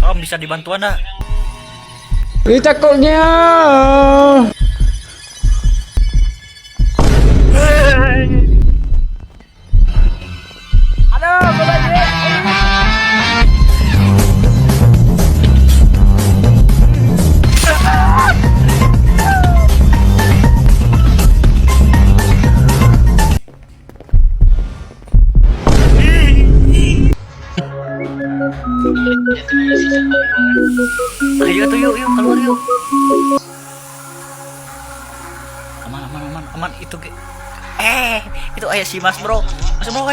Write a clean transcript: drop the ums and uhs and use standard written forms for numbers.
Om bisa dibantuan dah? Ini takutnya. Aduh, gue banjir. Ayo tuh yuk keluar yuk. Aman itu itu ayah si Mas bro. Mas bro